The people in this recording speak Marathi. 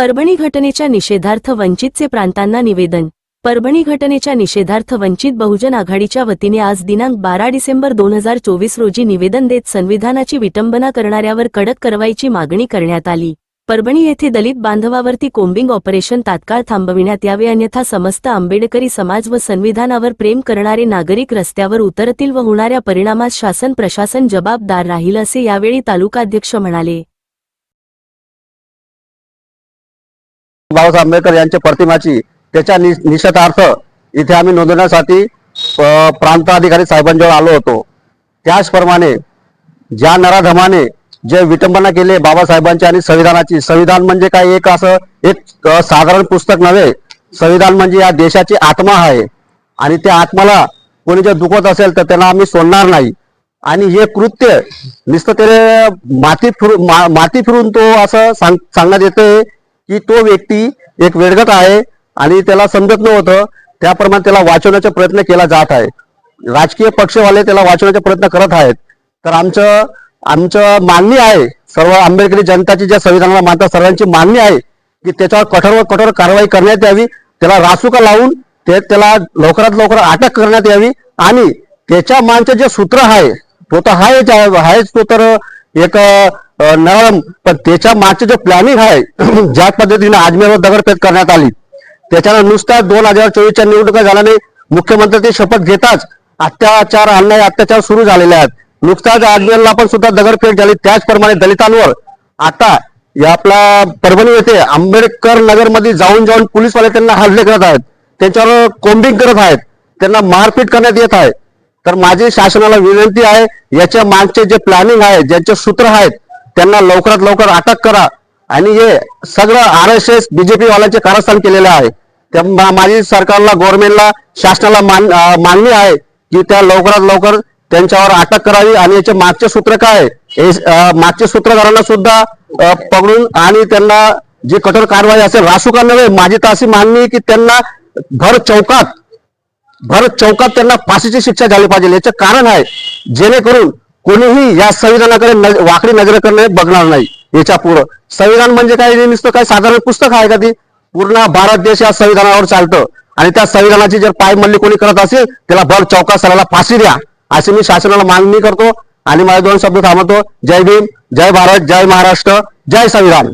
परभणी घटनेच्या निषेधार्थ वंचितचे प्रांतांना निवेदन। परभणी घटनेच्या निषेधार्थ वंचित बहुजन आघाडीच्या वतीने आज दिनांक 12 डिसेंबर 2024 रोजी निवेदन देत संविधानाची विटंबना करणाऱ्यावर कडक कारवाईची मागणी करण्यात आली। परभणी येथे दलित बांधवावरती कोम्बिंग ऑपरेशन तात्काळ थांबविण्यात यावे, अन्यथा समस्त आंबेडकरी समाज व संविधानावर प्रेम करणारे नागरिक रस्त्यावर उतरतील व होणाऱ्या परिणामास शासन प्रशासन जबाबदार राहील, असे यावेळी तालुकाध्यक्ष म्हणाले। बाबासाहेब आंबेडकर यांच्या प्रतिमाची त्याच्या निषेधार्थ इथे आम्ही नोंदवण्यासाठी प्रांताधिकारी साहेबांजवळ आलो होतो। त्याचप्रमाणे ज्या नराधमाने जे विटंबना केले बाबासाहेबांची आणि संविधानाची, संविधान म्हणजे काय एक असं एक साधारण पुस्तक नव्हे, संविधान म्हणजे या देशाची आत्मा आहे आणि त्या आत्माला कोणी जर दुखवत असेल तर त्यांना आम्ही सोडणार नाही। आणि हे कृत्य नुसतं ते माती फिरून तो असं सांगण्यात येते की तो व्यक्ती एक वेडगत आहे आणि त्याला समजत नव्हतं, त्याप्रमाणे त्याला वाचवण्याचा प्रयत्न केला जात आहे। राजकीय पक्षवाले त्याला वाचवण्याचा प्रयत्न करत आहेत। तर आमचं मागणी आहे, सर्व आंबेडकरी जनताची ज्या संविधानाला मानतात सर्वांची मागणी आहे की त्याच्यावर कठोर कारवाई करण्यात यावी, त्याला रासुका लावून त्याला लवकरात लवकर अटक करण्यात यावी आणि त्याच्या मागचं जे सूत्र आहे तो तर आहेच, तो तर एक नरम, पण त्याच्या मागचे जो प्लॅनिंग आहे ज्या पद्धतीने अजमेरवर दगडफेक करण्यात आली, त्याच्यानं नुसता 2024च्या निवडणुका झाल्याने मुख्यमंत्री शपथ घेताच अत्याचार अन्याय अत्याचार सुरू झालेले आहेत। नुकताच अजमेरला पण सुद्धा दगडफेक झाली। त्याचप्रमाणे दलितांवर आता या आपला परभणी येथे आंबेडकर नगर मध्ये जाऊन पोलीसवाले त्यांना हल्ले करत आहेत, त्यांच्यावर कोम्बिंग करत आहेत, त्यांना मारपीट करण्यात येत आहे। तर माझी शासनाला विनंती आहे, याच्या मागचे जे प्लॅनिंग आहे, ज्यांचे सूत्र आहेत त्यांना लवकरात लवकर अटक करा आणि हे सगळं RSS BJP वाल्यांचे कारस्थान केलेले आहे। त्या माझी सरकारला, गव्हर्नमेंटला, शासनाला मागणी आहे की त्या लवकरात लवकर त्यांच्यावर अटक करावी आणि याचे मागचे सूत्र काय मागचे सूत्रधारांना सुद्धा पकडून आणि त्यांना जी कठोर कारवाई असेल, रासुका नव्हे, माझी तर अशी मागणी की त्यांना भर चौकात त्यांना फाशीची शिक्षा झाली पाहिजे। याचे कारण आहे जेणेकरून कोणीही या संविधानाकडे वाकडी नजर करणे बघणार नाही। याच्या पुढे संविधान म्हणजे काय, नुसतं काय साधारण पुस्तक आहे का? ती पूर्ण भारत देश या संविधानावर चालतं आणि त्या संविधानाची जर पायमल्ली कोणी करत असेल त्याला भर चौकात सराला फाशी द्या, अशी मी शासनाला मागणी करतो आणि माझे 2 शब्द थांबवतो। जय भीम, जय भारत, जय महाराष्ट्र, जय संविधान।